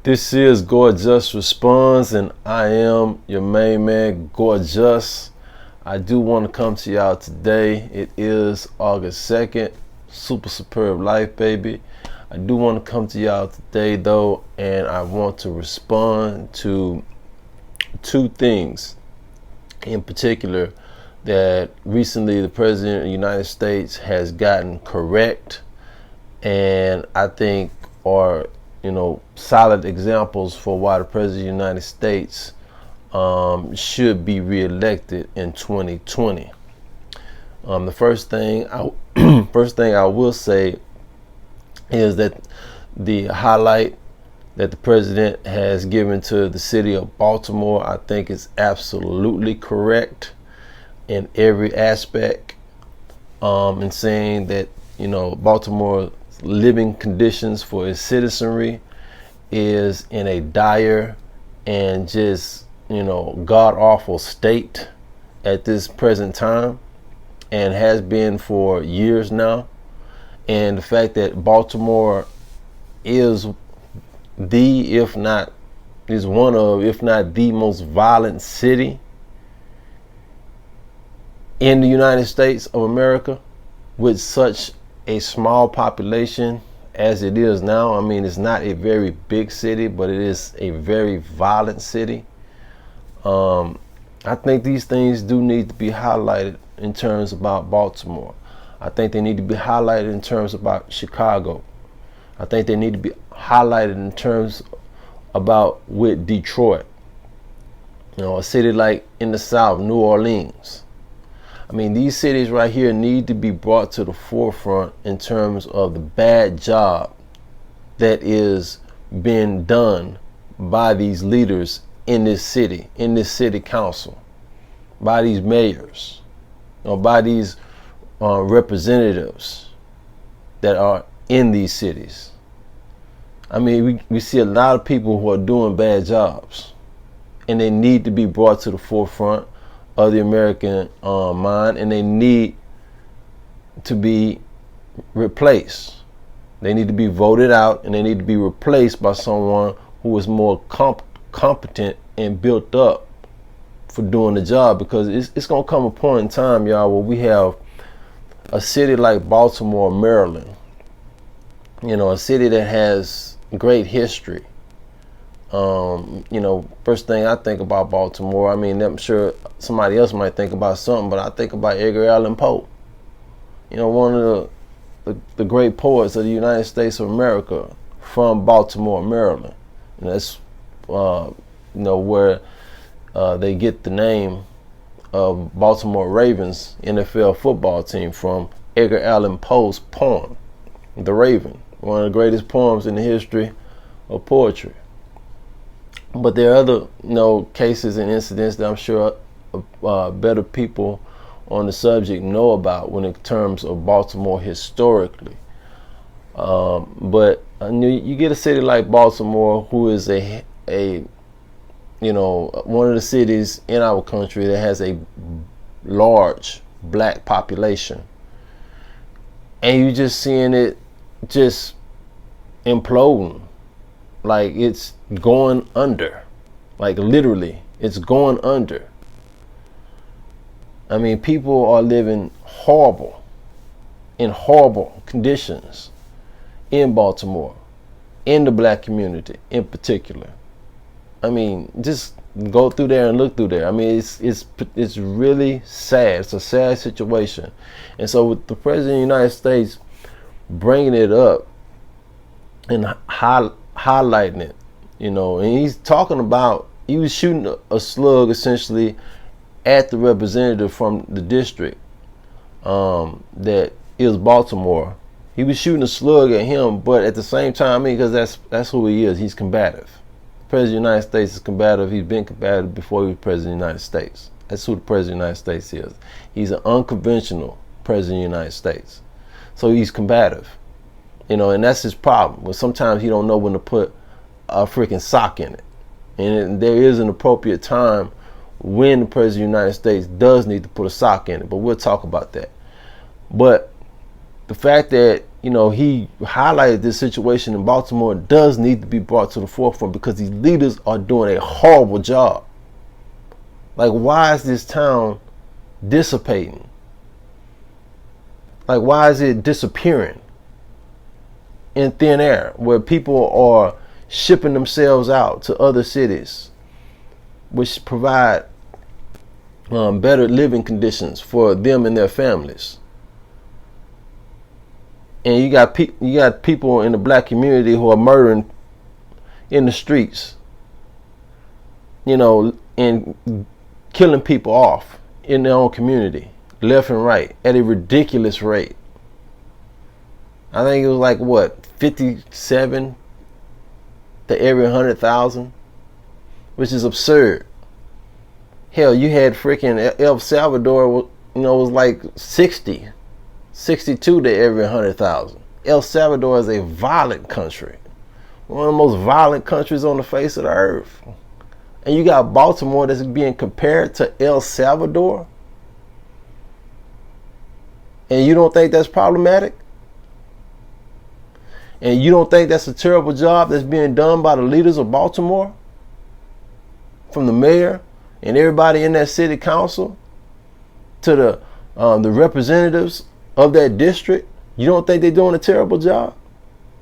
This is Gorgeous Responds, and I am your main man, Gorgeous. I do want to come to y'all today. It is August 2nd, super superb life, baby. I do want to come to y'all today, though, and I want to respond to two things in particular that recently the President of the United States has gotten correct, and I think are solid examples for why the President of the United States should be reelected in 2020. The first thing I will say is that the highlight that the president has given to the city of Baltimore, I think, is absolutely correct in every aspect. In saying that Baltimore living conditions for its citizenry is in a dire and just god awful state at this present time, and has been for years now. And the fact that Baltimore is if not the most violent city in the United States of America, with such a small population as it is now. I mean, it's not a very big city, but it is a very violent city. I think these things do need to be highlighted in terms about Baltimore. I think they need to be highlighted in terms about Chicago. I think they need to be highlighted in terms about with Detroit. A city like in the South, New Orleans. I mean, these cities right here need to be brought to the forefront in terms of the bad job that is being done by these leaders in this city council, by these mayors, by these representatives that are in these cities. I mean, we see a lot of people who are doing bad jobs, and they need to be brought to the forefront of the American mind, and they need to be replaced. They need to be voted out, and they need to be replaced by someone who is more competent and built up for doing the job. Because it's going to come a point in time, y'all, where we have a city like Baltimore, Maryland, a city that has great history. First thing I think about Baltimore, I mean, I'm sure somebody else might think about something, but I think about Edgar Allan Poe. One of the great poets of the United States of America, from Baltimore, Maryland. And that's where they get the name of Baltimore Ravens NFL football team from. Edgar Allan Poe's poem, The Raven, one of the greatest poems in the history of poetry. But there are other cases and incidents that I'm sure better people on the subject know about when in terms of Baltimore historically. But you get a city like Baltimore, who is a one of the cities in our country that has a large black population, and you just seeing it just imploding. Like, it's going under. Like, literally, it's going under. I mean, people are living in horrible conditions in Baltimore, in the black community in particular. I mean, just go through there and look through there. I mean, it's really sad. It's a sad situation. And so with the President of the United States bringing it up and highlighting it, and he's talking about, he was shooting a slug essentially at the representative from the district that is Baltimore. He was shooting a slug at him, but at the same time, because that's who he is. He's combative. The President of the United States is combative. He's been combative before he was President of the United States. That's who the President of the United States is. He's an unconventional President of the United States. So he's combative. And that's his problem. But sometimes he don't know when to put a freaking sock in it. And there is an appropriate time when the President of the United States does need to put a sock in it. But we'll talk about that. But the fact that, he highlighted this situation in Baltimore does need to be brought to the forefront because these leaders are doing a horrible job. Like, why is this town dissipating? Like, why is it disappearing in thin air where people are shipping themselves out to other cities, which provide better living conditions for them and their families? And you got people in the black community who are murdering in the streets, and killing people off in their own community, left and right, at a ridiculous rate. I think it was like, what, 57 to every 100,000, which is absurd. Hell, you had freaking El Salvador, was like 62 to every 100,000. El Salvador is a violent country, one of the most violent countries on the face of the earth. And you got Baltimore that's being compared to El Salvador, and you don't think that's problematic? And you don't think that's a terrible job that's being done by the leaders of Baltimore, from the mayor and everybody in that city council to the representatives of that district? You don't think they're doing a terrible job?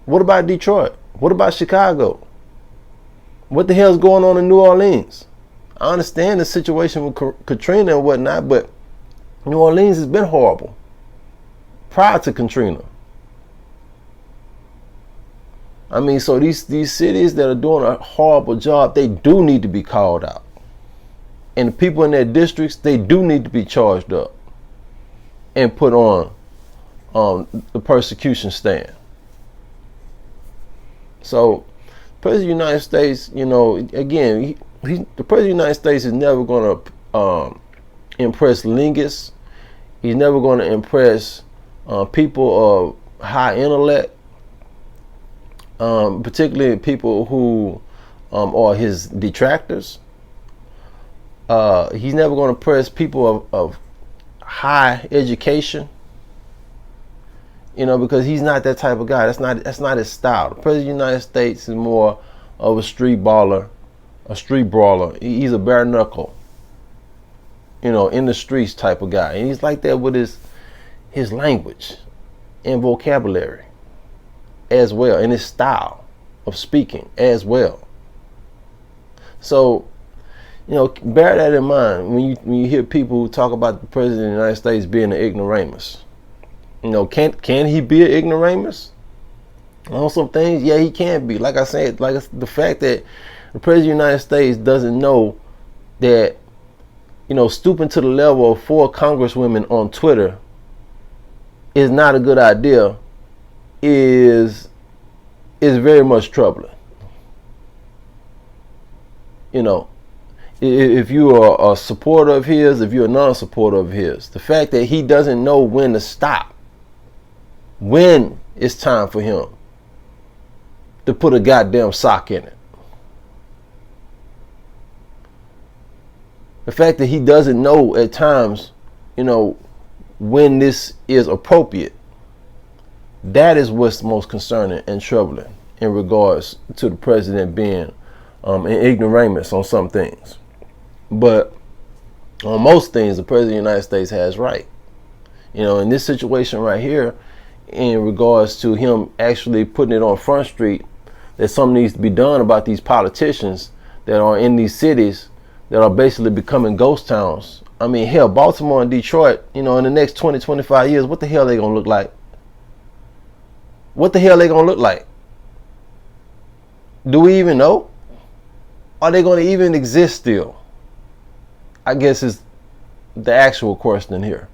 What about Detroit? What about Chicago? What the hell's going on in New Orleans? I understand the situation with Katrina and whatnot, but New Orleans has been horrible prior to Katrina. I mean, so these cities that are doing a horrible job, they do need to be called out. And the people in their districts, they do need to be charged up and put on the persecution stand. So, President of the United States, again, the President of the United States is never going to impress linguists. He's never going to impress people of high intellect, particularly people who are his detractors. He's never going to impress people of high education, because he's not that type of guy. That's not his style. The President of the United States is more of a street brawler. He's a bare knuckle, in the streets type of guy. And he's like that with his language and vocabulary as well, and his style of speaking as well. So, bear that in mind when you hear people who talk about the President of the United States being an ignoramus. Can he be an ignoramus on some things? Yeah, he can be. Like I said, the fact that the President of the United States doesn't know that, stooping to the level of 4 congresswomen on Twitter is not a good idea is very much troubling. If you are a supporter of his, if you're a non-supporter of his, the fact that he doesn't know when to stop, when it's time for him to put a goddamn sock in it. The fact that he doesn't know at times, when this is appropriate, that is what's most concerning and troubling in regards to the president being an ignoramus on some things. But on most things, the president of the United States has right. In this situation right here, in regards to him actually putting it on Front Street, that something needs to be done about these politicians that are in these cities that are basically becoming ghost towns. I mean, hell, Baltimore and Detroit, in the next 20, 25 years, what the hell are they going to look like? What the hell are they going to look like? Do we even know? Are they going to even exist still? I guess is the actual question here.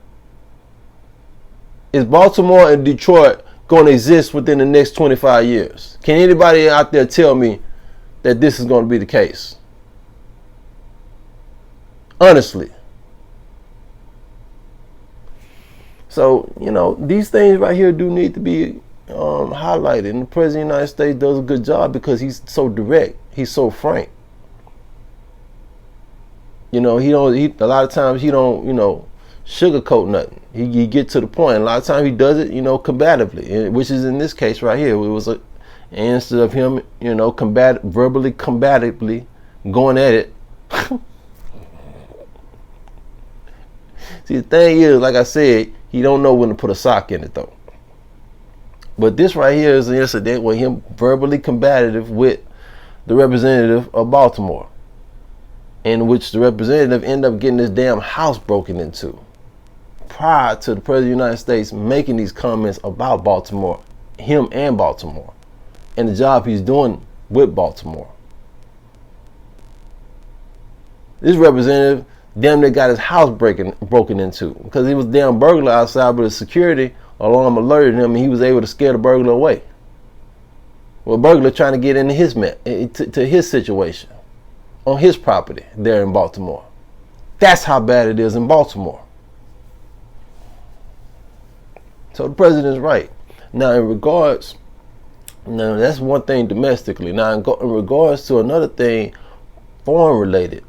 Is Baltimore and Detroit going to exist within the next 25 years? Can anybody out there tell me that this is going to be the case? Honestly. So, these things right here do need to be highlighted. And the President of the United States does a good job because he's so direct. He's so frank. A lot of times he don't, sugarcoat nothing. He get to the point. A lot of times he does it, combatively, which is in this case right here. It was instead of him, verbally combatively going at it. See, the thing is, like I said, he don't know when to put a sock in it though. But this right here is an incident where him verbally combative with the representative of Baltimore, in which the representative ended up getting his damn house broken into prior to the President of the United States making these comments about Baltimore, him and Baltimore, and the job he's doing with Baltimore. This representative damn near got his house broken into because he was damn burglar outside, but the security alarm alerted him and he was able to scare the burglar away. Well, burglar trying to get into to his situation on his property there in Baltimore. That's how bad it is in Baltimore. So the president is right. Now that's one thing domestically. Now in regards to another thing, foreign related.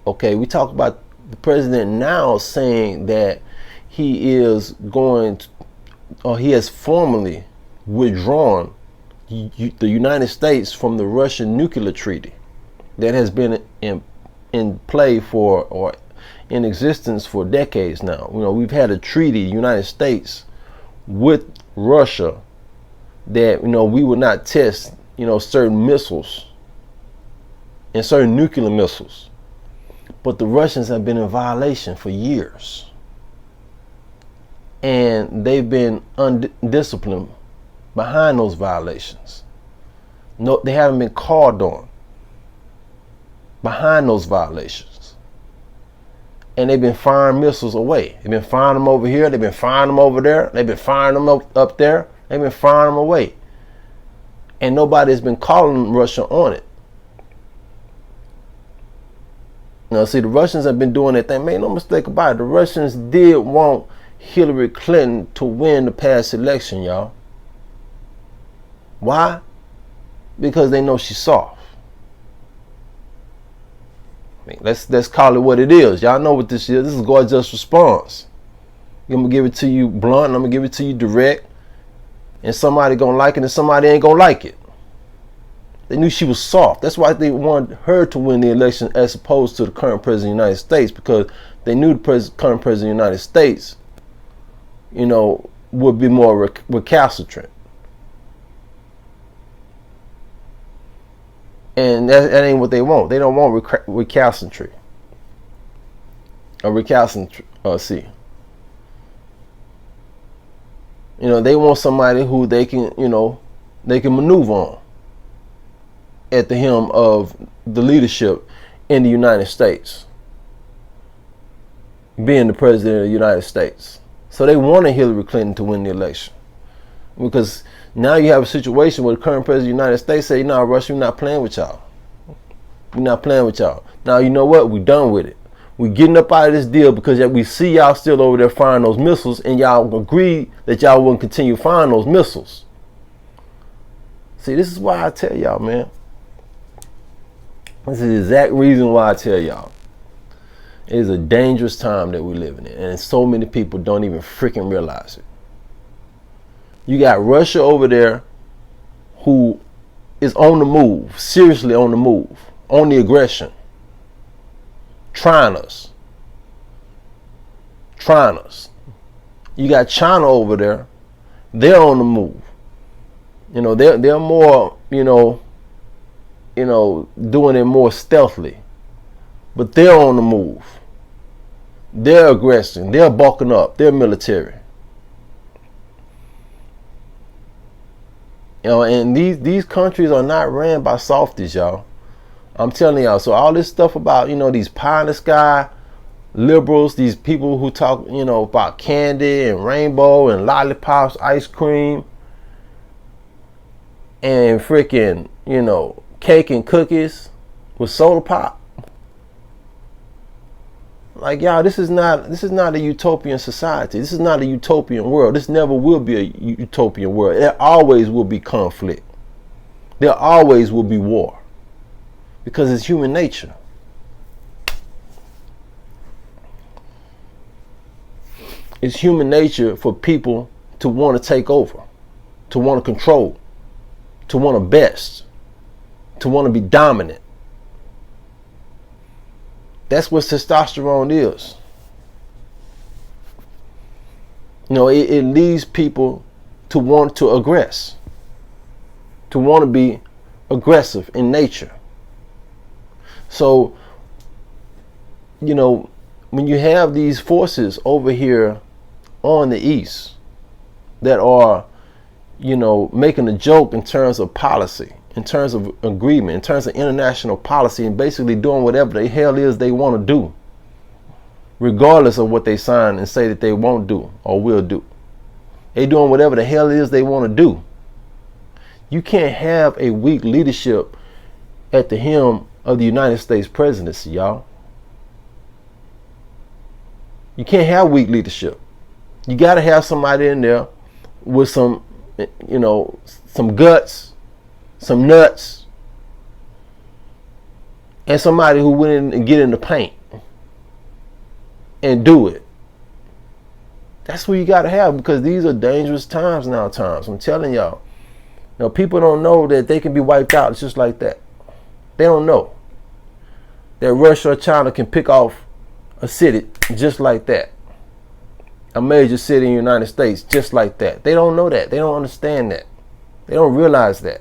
Okay, we talk about the president now saying that he is he has formally withdrawn the United States from the Russian nuclear treaty that has been in play or in existence for decades now. We've had a treaty, the United States, with Russia that we would not test certain missiles and certain nuclear missiles. But the Russians have been in violation for years. And they've been undisciplined behind those violations. No, they haven't been called on behind those violations. And they've been firing missiles away. They've been firing them over here. They've been firing them over there. They've been firing them up there. They've been firing them away. And nobody's been calling Russia on it. Now, see, the Russians have been doing that thing. Make no mistake about it. The Russians did want Hillary Clinton to win the past election, y'all. Why? Because they know she's soft. Let's call it what it is. Y'all know what this is. This is Gorgeous Response. I'm gonna give it to you blunt. I'm gonna give it to you direct. And somebody gonna like it, and somebody ain't gonna like it. They knew she was soft. That's why they wanted her to win the election as opposed to the current president of the United States, because they knew the current president of the United States, would be more recalcitrant. And that ain't what they want. They don't want recalcitrant. Or recalcitrancy. They want somebody who they can maneuver on at the helm of the leadership in the United States, being the president of the United States. So they wanted Hillary Clinton to win the election, because now you have a situation where the current president of the United States say, Russia, we're not playing with y'all. We're not playing with y'all. Now, you know what? We're done with it. We're getting up out of this deal because we see y'all still over there firing those missiles, and y'all agree that y'all wouldn't continue firing those missiles. See, this is why I tell y'all, man. This is the exact reason why I tell y'all. It is a dangerous time that we're living in, and so many people don't even freaking realize it. You got Russia over there who is on the move, seriously on the move, on the aggression, trying us. You got China over there, they're on the move. They're more, doing it more stealthily, but they're on the move. They're aggressing. They're bulking up. They're military. And these countries are not ran by softies, y'all. I'm telling y'all. So all this stuff about, these pie in the sky liberals, these people who talk, about candy and rainbow and lollipops, ice cream, and freaking, cake and cookies with soda pop. Like, y'all, this is not a utopian society. This is not a utopian world. This never will be a utopian world. There always will be conflict. There always will be war. Because it's human nature. it's human nature for people to want to take over, to want to control, to want to best, to want to be dominant. That's what testosterone is. You know, it leads people to want to aggress, to want to be aggressive in nature. So, you know, when you have these forces over here on the east that are, you know, making a joke in terms of policy, in terms of agreement, in terms of international policy, and basically doing whatever the hell is they want to do, regardless of what they sign and say that they won't do or will do. They doing whatever the hell it is they want to do. You can't have a weak leadership at the helm of the United States presidency, y'all. You can't have weak leadership. You got to have somebody in there with some, you know, some guts, some nuts, and somebody who went in and get in the paint and do it. That's what you got to have, because these are dangerous times now. I'm telling y'all. You know, people don't know that they can be wiped out just like that. They don't know that Russia or China can pick off a city just like that. A major city in the United States just like that. They don't know that. They don't understand that. They don't realize that.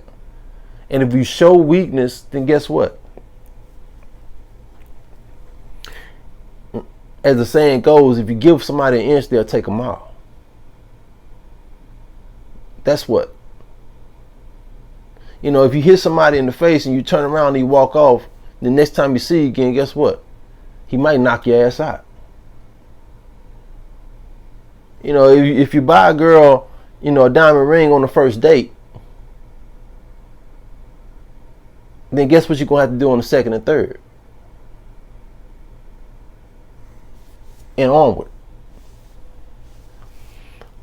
And if you show weakness, then guess what? As the saying goes, if you give somebody an inch, they'll take a mile. That's what. You know, if you hit somebody in the face and you turn around and you walk off, the next time you see you again, guess what? He might knock your ass out. You know, if you buy a girl, you know, a diamond ring on the first date, then guess what you're going to have to do on the second and third? And onward.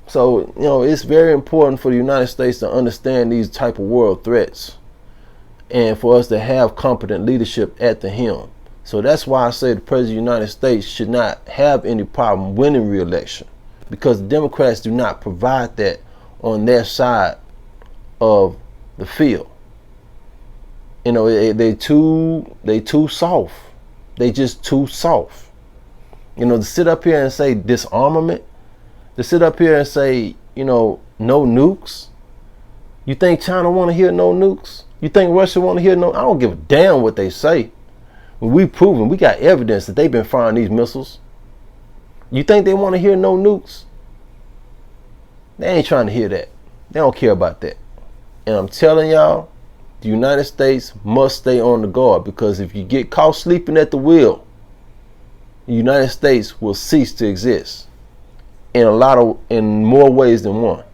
So, you know, it's very important for the United States to understand these type of world threats and for us to have competent leadership at the helm. So that's why I say the President of the United States should not have any problem winning re-election, because the Democrats do not provide that on their side of the field. You know, they too soft. They just too soft. You know, to sit up here and say disarmament, to sit up here and say, you know, no nukes. You think China want to hear no nukes? You think Russia want to hear no? I don't give a damn what they say. We've proven, we got evidence that they've been firing these missiles. You think they want to hear no nukes? They ain't trying to hear that. They don't care about that. And I'm telling y'all, the United States must stay on the guard, because if you get caught sleeping at the wheel, the United States will cease to exist in more ways than one.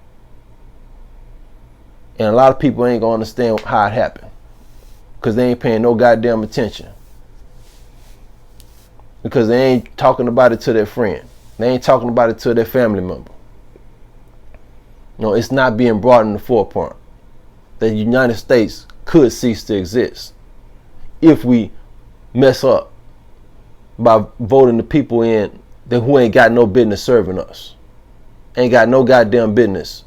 And a lot of people ain't gonna understand how it happened, because they ain't paying no goddamn attention. Because they ain't talking about it to their friend. They ain't talking about it to their family member. No, it's not being brought in the forefront that the United States could cease to exist if we mess up by voting the people in that who ain't got no business serving us, ain't got no goddamn business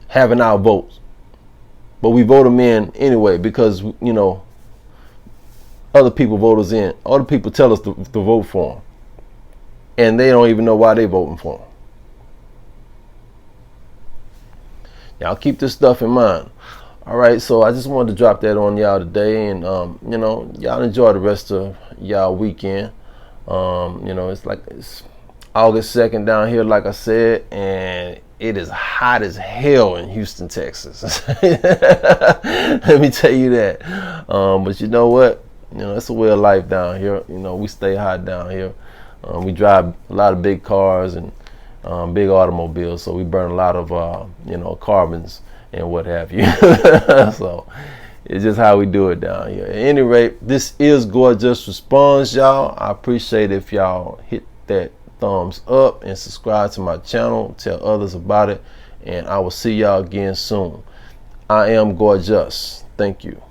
having our votes, but we vote them in anyway because, you know, other people vote us in. Other people tell us to vote for them, and they don't even know why they voting for them. Y'all keep this stuff in mind. All right, so I just wanted to drop that on y'all today, and you know, y'all enjoy the rest of y'all weekend. You know, it's August 2nd down here, like I said, and it is hot as hell in Houston, Texas. Let me tell you that. But you know what? You know, it's a way of life down here. You know, we stay hot down here. We drive a lot of big cars and big automobiles, so we burn a lot of you know, carbons and what have you. So it's just how we do it down here. At any rate, this is Gorgeous Response, y'all. I appreciate if y'all hit that thumbs up and subscribe to my channel, tell others about it, and I will see y'all again soon. I am Gorgeous. Thank you.